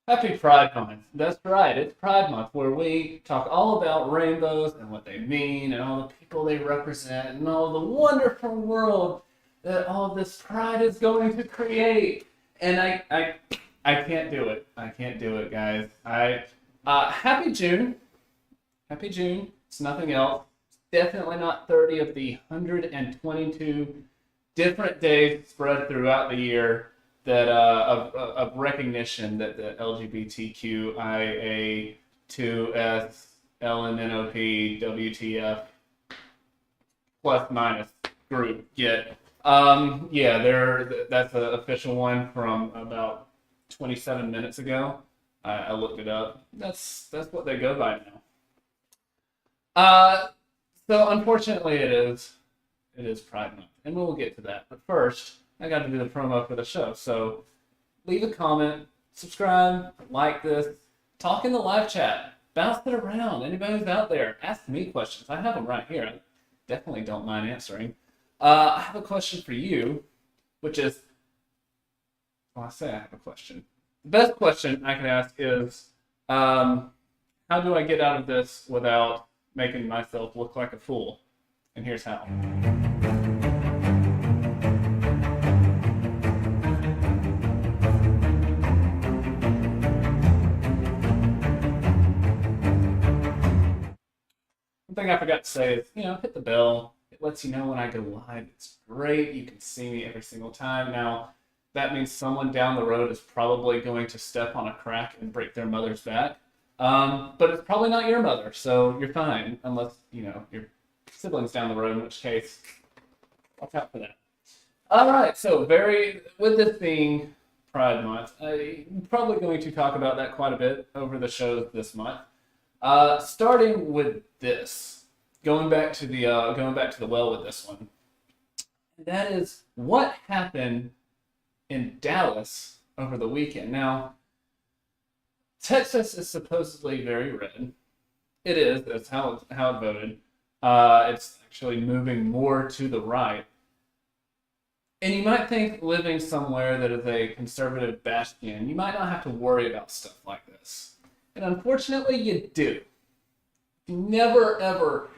Happy Pride Month. That's right. It's Pride Month where we talk all about rainbows and what they mean and all the people they represent and all the wonderful world that all this pride is going to create. And I can't do it. I can't do it, guys. Happy June. Happy June. It's nothing else. Definitely not 30 of the 122 different days spread throughout the year that of recognition that the LGBTQIA2S LMNOP WTF plus minus group get. That's an official one from about 27 minutes ago. I looked it up. That's what they go by now. So unfortunately it is Pride Month, and we'll get to that. But first, I got to do the promo for the show. So leave a comment, subscribe, like this, talk in the live chat, bounce it around. Anybody who's out there, ask me questions. I have them right here. I definitely don't mind answering. I have a question for you, which is, well, I say I have a question. The best question I can ask is, how do I get out of this without making myself look like a fool? And here's how. One thing I forgot to say is, hit the bell. It lets you know when I go live. It's great. You can see me every single time. Now, that means someone down the road is probably going to step on a crack and break their mother's back. But it's probably not your mother, so you're fine, unless, your siblings down the road, in which case, watch out for that. All right, so with this being Pride Month, I'm probably going to talk about that quite a bit over the shows this month. Starting with this, going back to the well with this one. That is what happened in Dallas over the weekend. Now, Texas is supposedly very red. It is. That's how it voted. It's actually moving more to the right. And you might think living somewhere that is a conservative bastion, you might not have to worry about stuff like this. And unfortunately, you do. Never, ever.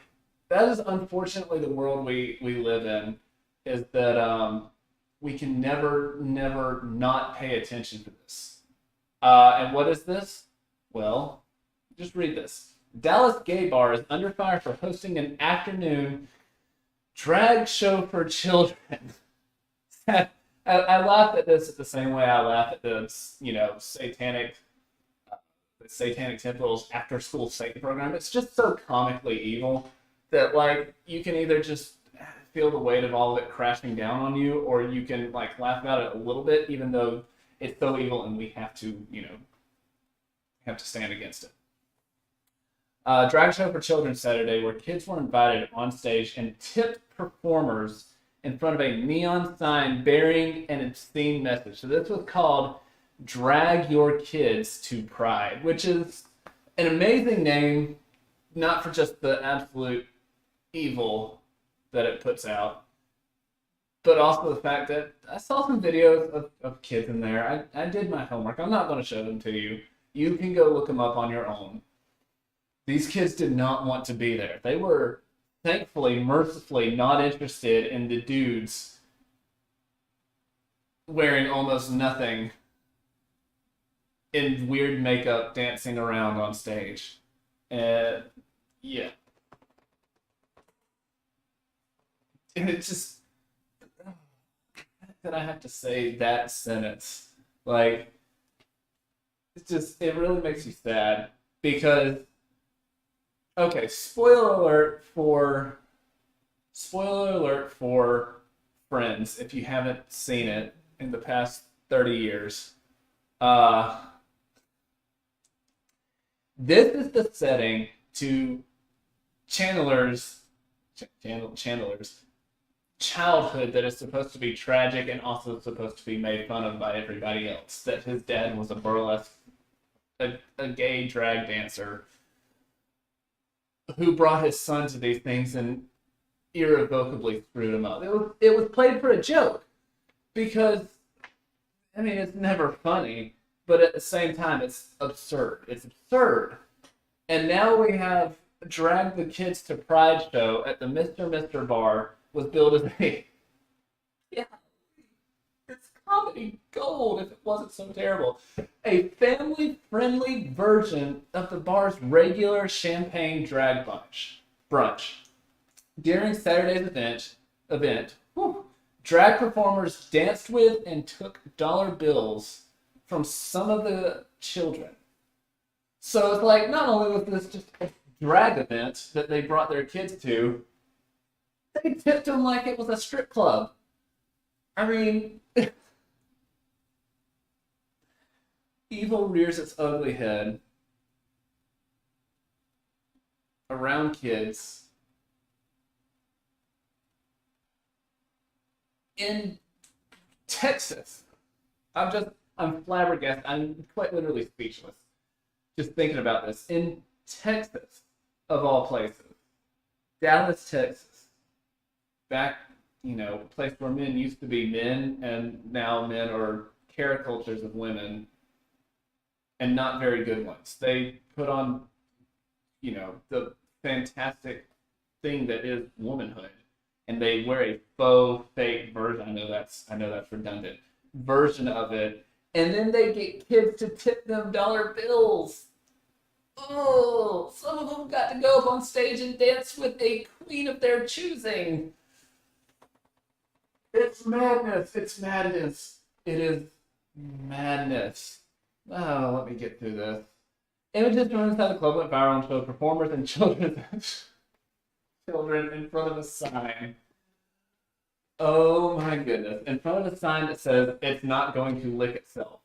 That is unfortunately the world we live in, is that we can never not pay attention to this. And what is this? Well, just read this. Dallas gay bar is under fire for hosting an afternoon drag show for children. I laugh at this the same way I laugh at the satanic temple's after school Satan program. It's just so comically evil that you can either just feel the weight of all of it crashing down on you, or you can laugh about it a little bit, even though it's so evil and we have to stand against it. Drag show for children Saturday, where kids were invited on stage and tipped performers in front of a neon sign bearing an obscene message. So this was called Drag Your Kids to Pride, which is an amazing name, not for just the absolute evil that it puts out, but also the fact that I saw some videos of kids in there. I did my homework. I'm not going to show them to you. You can go look them up on your own. These kids did not want to be there. They were, thankfully, mercifully not interested in the dudes wearing almost nothing in weird makeup dancing around on stage. Yeah. And it's just that I have to say that sentence. It really makes you sad because, okay, spoiler alert for Friends, if you haven't seen it in the past 30 years. This is the setting to Chandler's childhood that is supposed to be tragic and also supposed to be made fun of by everybody else. That his dad was a burlesque, a gay drag dancer who brought his son to these things and irrevocably screwed him up. It was played for a joke because, it's never funny, but at the same time, it's absurd. It's absurd. And now we have Drag the Kids to Pride show at the Mr. bar was billed as a yeah, it's comedy gold if it wasn't so terrible. A family-friendly version of the bar's regular champagne drag brunch. During Saturday's event, whew, drag performers danced with and took dollar bills from some of the children. So it's like not only was this just a drag event that they brought their kids to, they tipped them like it was a strip club. I mean, evil rears its ugly head around kids in Texas. I'm flabbergasted. I'm quite literally speechless just thinking about this. In Texas, of all places, Dallas, Texas, back, a place where men used to be men, and now men are caricatures of women, and not very good ones. They put on, the fantastic thing that is womanhood, and they wear a faux fake version. I know that's redundant version of it, and then they get kids to tip them dollar bills. Oh, some of them got to go up on stage and dance with a queen of their choosing. It's madness. It's madness. It is madness. Oh, let me get through this. Images from inside the club went viral and showed performers and children in front of a sign. Oh my goodness. In front of a sign that says, "It's not going to lick itself."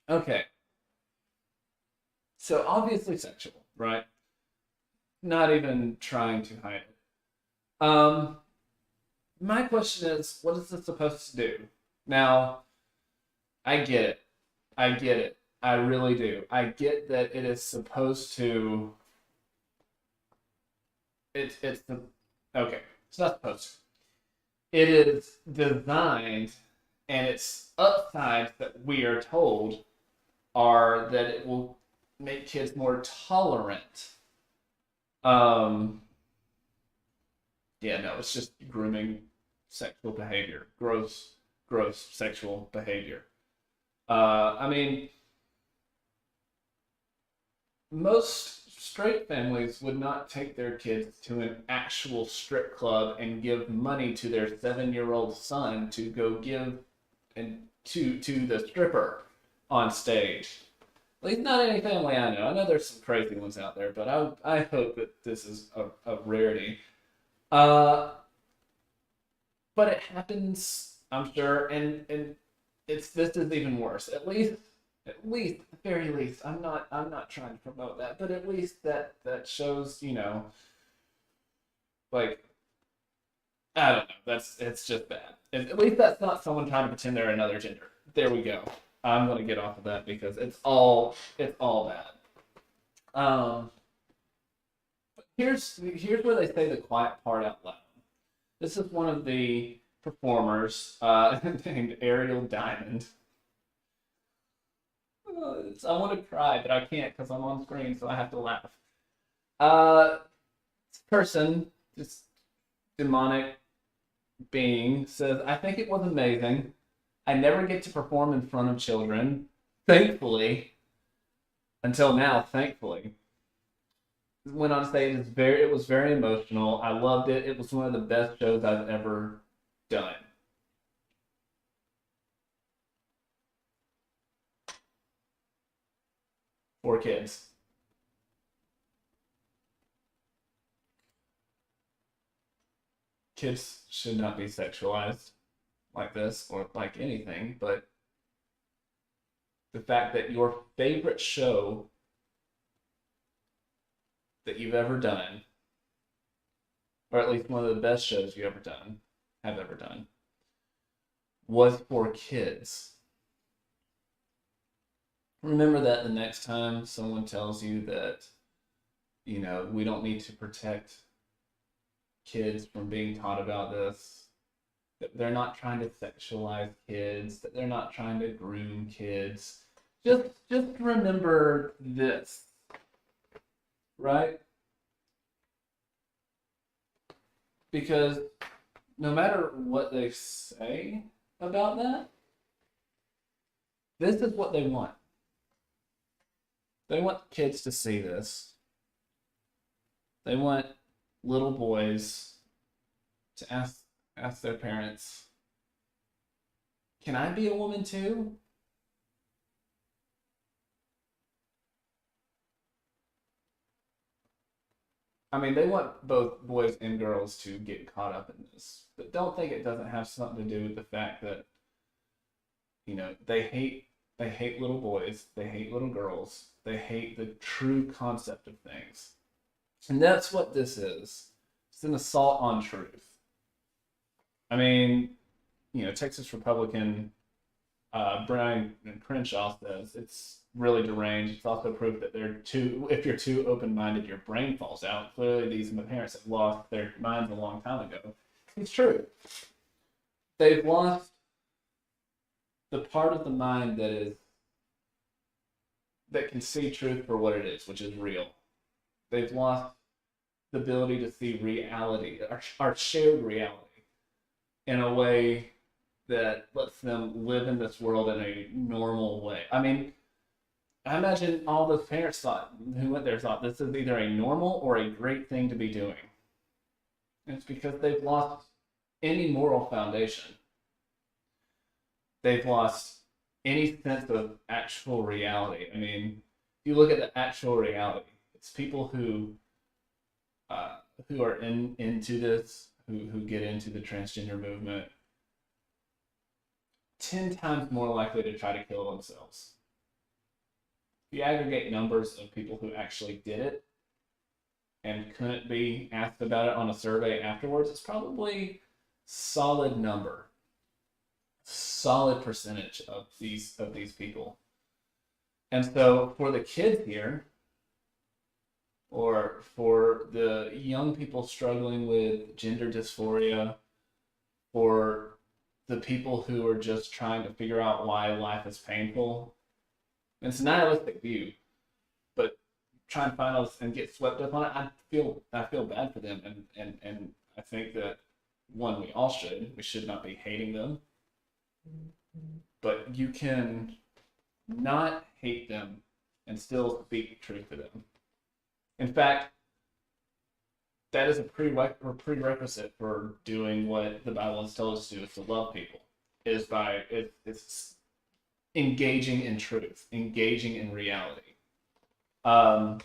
Okay. So obviously sexual, right? Not even trying to hide it. My question is, what is this supposed to do? Now, I get it. I get it. I really do. I get that it is supposed to. Okay. It's not supposed to. It is designed, and its upsides that we are told are that it will make kids more tolerant. Yeah, no, it's just grooming sexual behavior, gross sexual behavior. I mean, most straight families would not take their kids to an actual strip club and give money to their 7-year-old son to go give and to the stripper on stage. At least not any family I know. I know there's some crazy ones out there, but I hope that this is a rarity. But it happens, I'm sure, and this is even worse. At least, at the very least, I'm not trying to promote that, but at least that shows, like, I don't know. It's just bad. At least that's not someone trying to pretend they're another gender. There we go. I'm gonna get off of that because it's all bad. But here's where they say the quiet part out loud. This is one of the performers named Ariel Diamond. I want to cry, but I can't because I'm on screen, so I have to laugh. This person, this demonic being, says, "I think it was amazing. I never get to perform in front of children. Thankfully, until now, thankfully." Went on to say it was very emotional. I loved it. It was one of the best shows I've ever done. For kids. Kids should not be sexualized like this or like anything, but the fact that your favorite show that you've ever done, or at least one of the best shows you have ever done, was for kids. Remember that the next time someone tells you that, we don't need to protect kids from being taught about this, that they're not trying to sexualize kids, that they're not trying to groom kids. Just remember this, right? Because no matter what they say about that, this is what they want. They want kids to see this. They want little boys to ask their parents, "Can I be a woman too?" I mean, they want both boys and girls to get caught up in this, but don't think it doesn't have something to do with the fact that they hate little boys, they hate little girls, they hate the true concept of things, and that's what this is. It's an assault on truth. I mean, Texas Republican Brian Crenshaw says it's really deranged. It's also proof that if you're too open-minded, your brain falls out. Clearly, these parents have lost their minds a long time ago. It's true. They've lost the part of the mind that can see truth for what it is, which is real. They've lost the ability to see reality, our shared reality, in a way that lets them live in this world in a normal way. I mean, I imagine all those parents who went there thought this is either a normal or a great thing to be doing. And it's because they've lost any moral foundation. They've lost any sense of actual reality. I mean, if you look at the actual reality, it's people who are into this, who get into the transgender movement, 10 times more likely to try to kill themselves. If you aggregate numbers of people who actually did it and couldn't be asked about it on a survey afterwards, it's probably solid number, solid percentage of these people. And so for the kids here, or for the young people struggling with gender dysphoria, for the people who are just trying to figure out why life is painful, it's a nihilistic view, but try and find out and get swept up on it. I feel bad for them, and I think that we all should. We should not be hating them, but you can not hate them and still speak truth to them. In fact, that is a prerequisite for doing what the Bible has told us to do, is to love people. It's engaging in truth, engaging in reality. So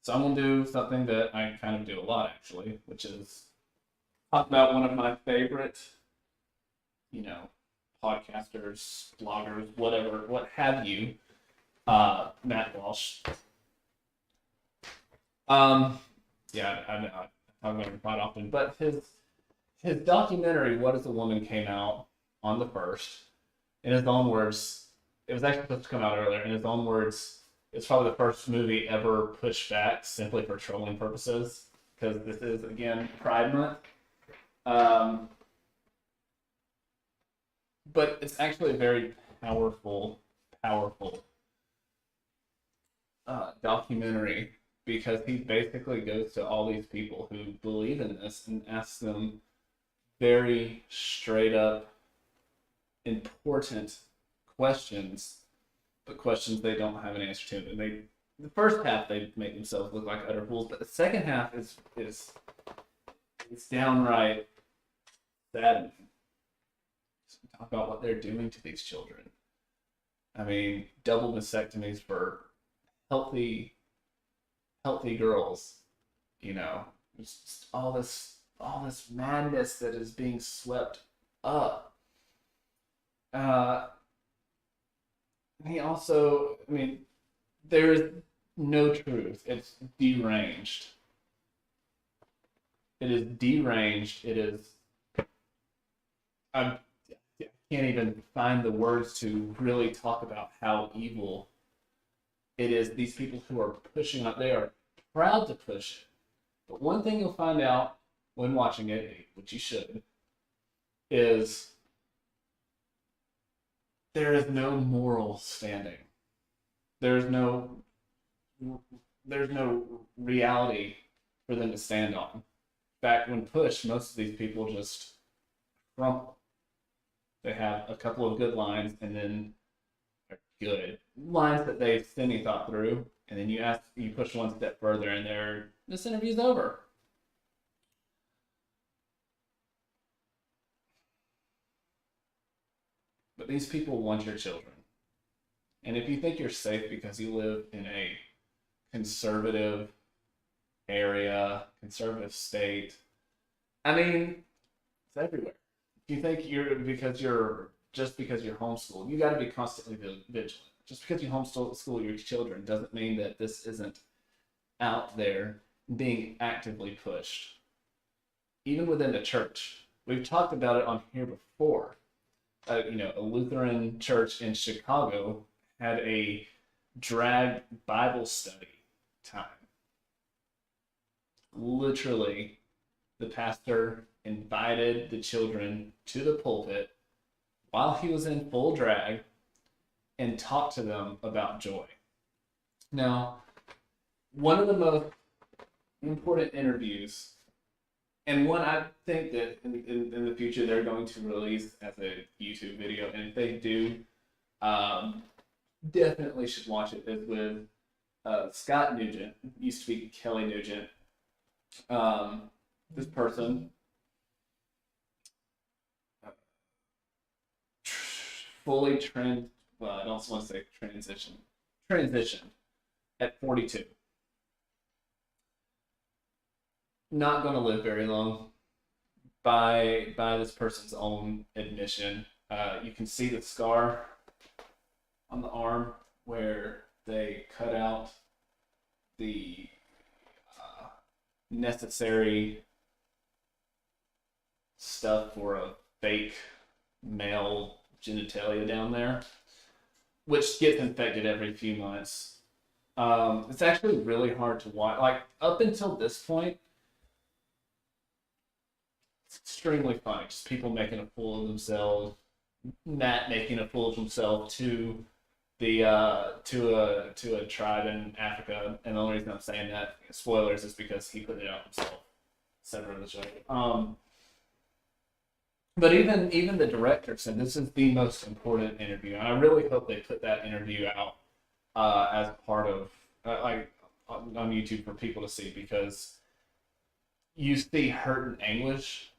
I'm gonna do something that I kind of do a lot actually, which is talk about one of my favorite, podcasters, bloggers, whatever, what have you, Matt Walsh. Yeah, I talk about him quite often, but his documentary, What Is a Woman, came out on the 1st. In his own words, it was actually supposed to come out earlier. In his own words, it's probably the first movie ever pushed back simply for trolling purposes, because this is, again, Pride Month. But it's actually a very powerful documentary, because he basically goes to all these people who believe in this and asks them very straight up, important questions, but questions they don't have an answer to. And the first half they make themselves look like utter fools, but the second half is it's downright saddening. Talk about what they're doing to these children. I mean, double mastectomies for healthy girls. It's just all this madness that is being swept up. He also, I mean, there is no truth. It's deranged. It is deranged. It is. I can't even find the words to really talk about how evil it is. These people who are pushing it, they are proud to push it. But one thing you'll find out when watching it, which you should, is there is no moral standing. There's no there's no reality for them to stand on. In fact, when pushed, most of these people just crumple. They have a couple of good lines and then good lines that they've semi thought through, and then you push one step further, and this interview's over. But these people want your children, and if you think you're safe because you live in a conservative area, conservative state, I mean, it's everywhere. If you think because you're homeschooled, you got to be constantly vigilant. Just because you homeschool your children doesn't mean that this isn't out there being actively pushed. Even within the church, we've talked about it on here before. A Lutheran church in Chicago had a drag Bible study time. Literally, the pastor invited the children to the pulpit while he was in full drag and talked to them about joy. Now, one of the most important interviews, and one I think that in the future they're going to release as a YouTube video, and if they do, definitely should watch it, is with Scott Nugent, used to be Kelly Nugent. This person fully I don't want to say transition at 42. Not going to live very long by this person's own admission. You can see the scar on the arm where they cut out the necessary stuff for a fake male genitalia down there, which gets infected every few months. It's actually really hard to watch. Like, up until this point, it's extremely funny. Just people making a fool of themselves. Matt making a fool of himself to a tribe in Africa, and the only reason I'm saying that, spoilers, is because he put it out himself. Center of the show. But even the director said this is the most important interview, and I really hope they put that interview out as part of on YouTube for people to see, because you see hurt and anguish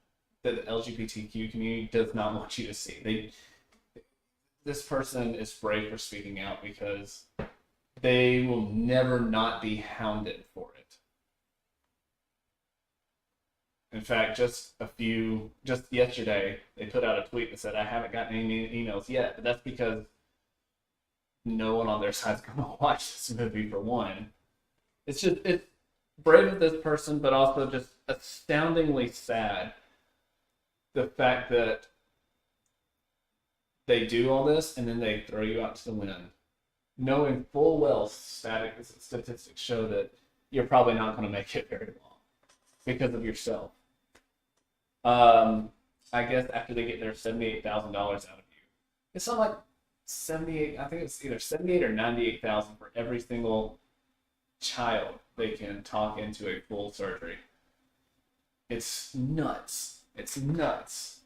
that the LGBTQ community does not want you to see. This person is brave for speaking out because they will never not be hounded for it. In fact, just yesterday, they put out a tweet that said, I haven't gotten any emails yet, but that's because no one on their side is going to watch this movie, for one. It's brave of this person, but also just astoundingly sad. The fact that they do all this and then they throw you out to the wind, knowing full well statistics show that you're probably not going to make it very long because of yourself. I guess after they get their $78,000 out of you, it's not like 78. I think it's either 78 or 98,000 for every single child they can talk into a full surgery. It's nuts. It's nuts.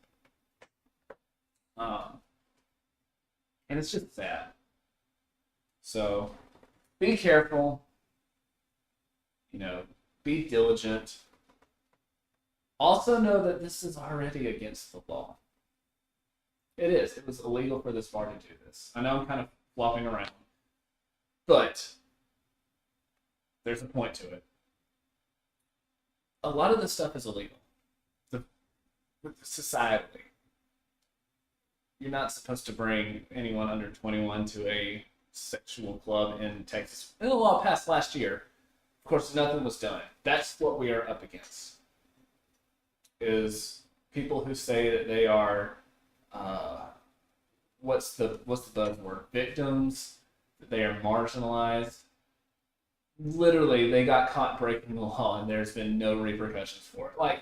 And it's just sad. So be careful. Be diligent. Also know that this is already against the law. It is. It was illegal for this bar to do this. I know I'm kind of flopping around, but there's a point to it. A lot of this stuff is illegal. Societally, you're not supposed to bring anyone under 21 to a sexual club in Texas. And the law passed last year. Of course, nothing was done. That's what we are up against. Is people who say that they are, what's the buzzword? Victims, that they are marginalized. Literally, they got caught breaking the law, and there's been no repercussions for it. Like,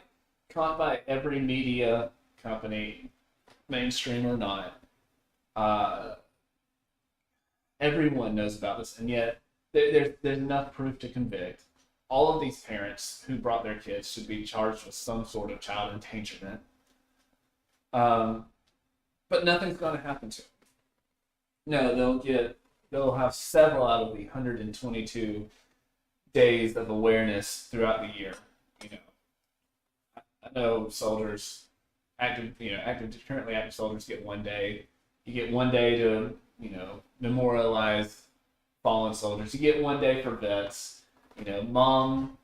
caught by every media company, mainstream or not, uh, everyone knows about this, and yet there's enough proof to convict. All of these parents who brought their kids should be charged with some sort of child endangerment. Um, but nothing's going to happen to them. No, they'll have several out of the 122 days of awareness throughout the year. You know, I know soldiers, currently active soldiers get 1 day. You get 1 day to, memorialize fallen soldiers. You get 1 day for vets. Mom,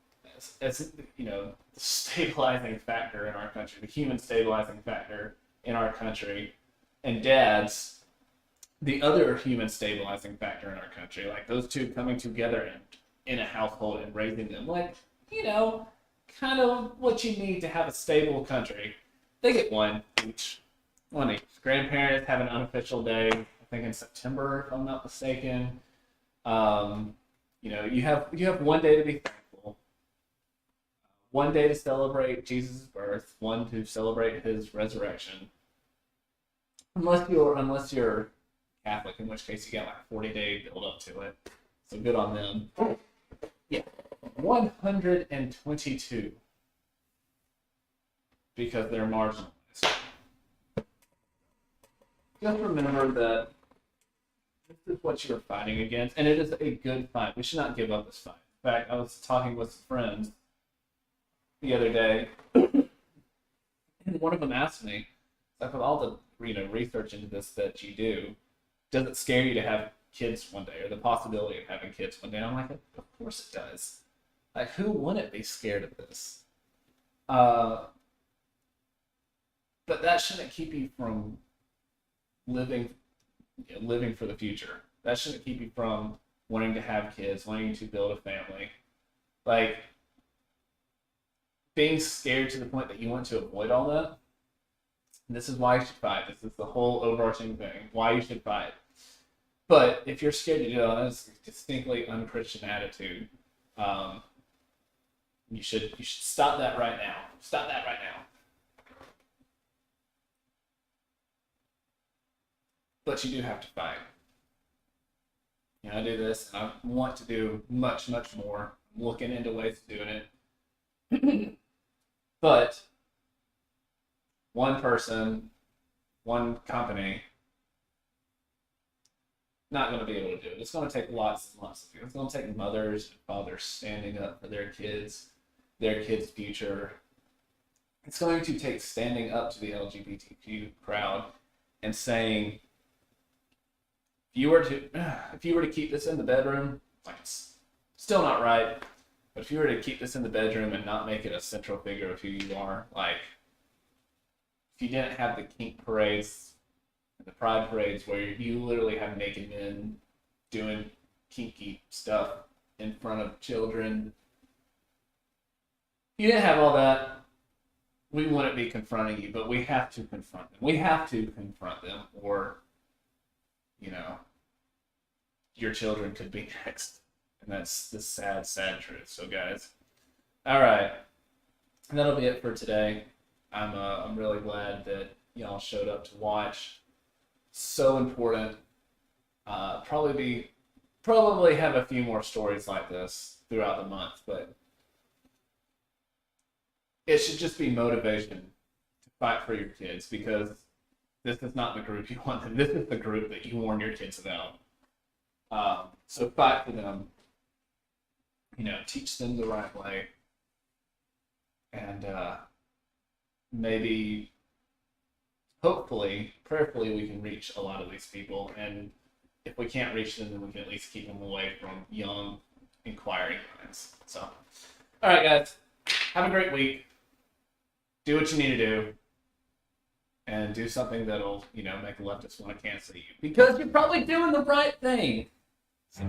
as the stabilizing factor in our country, the human stabilizing factor in our country, and dads, the other human stabilizing factor in our country, like those two coming together in a household and raising them, kind of what you need to have a stable country. They get one each. One each. Grandparents have an unofficial day, I think in September, if I'm not mistaken. You have 1 day to be thankful, 1 day to celebrate Jesus' birth, one to celebrate his resurrection. Unless you're Catholic, in which case you got like a 40-day build up to it. So good on them. Yeah. 122. Because they're marginalized. Just remember that this is what you're fighting against, and it is a good fight. We should not give up this fight. In fact, I was talking with friends the other day, and one of them asked me, like, with all the research into this that you do, does it scare you to have kids one day, or the possibility of having kids one day? And I'm like, of course it does. Like, who wouldn't be scared of this? But that shouldn't keep you from living for the future. That shouldn't keep you from wanting to have kids, wanting to build a family. Like, being scared to the point that you want to avoid all that, this is why you should fight. This is the whole overarching thing, why you should fight. But if you're scared to do that, that's a distinctly unchristian attitude. You should stop that right now. Stop that right now. But you do have to fight. I do this, and I want to do much, much more. I'm looking into ways of doing it. But one person, one company, not going to be able to do it. It's going to take lots and lots of people. It's going to take mothers and fathers standing up for their kids' future. It's going to take standing up to the LGBTQ crowd and saying, if you were to keep this in the bedroom, like, it's still not right. But if you were to keep this in the bedroom and not make it a central figure of who you are, like, if you didn't have the kink parades and the pride parades where you literally have naked men doing kinky stuff in front of children, if you didn't have all that, we wouldn't be confronting you. But we have to confront them. We have to confront them, or your children could be next. And that's the sad, sad truth. So, guys, all right, that'll be it for today. I'm really glad that y'all showed up to watch. So important. Probably have a few more stories like this throughout the month, but it should just be motivation to fight for your kids, because this is not the group you want them. This is the group that you warn your kids about. So fight for them. Teach them the right way. And maybe, hopefully, prayerfully, we can reach a lot of these people. And if we can't reach them, then we can at least keep them away from young, inquiring minds. So, all right, guys. Have a great week. Do what you need to do. And do something that'll, make a leftist want to cancel you. Because you're probably doing the right thing. So,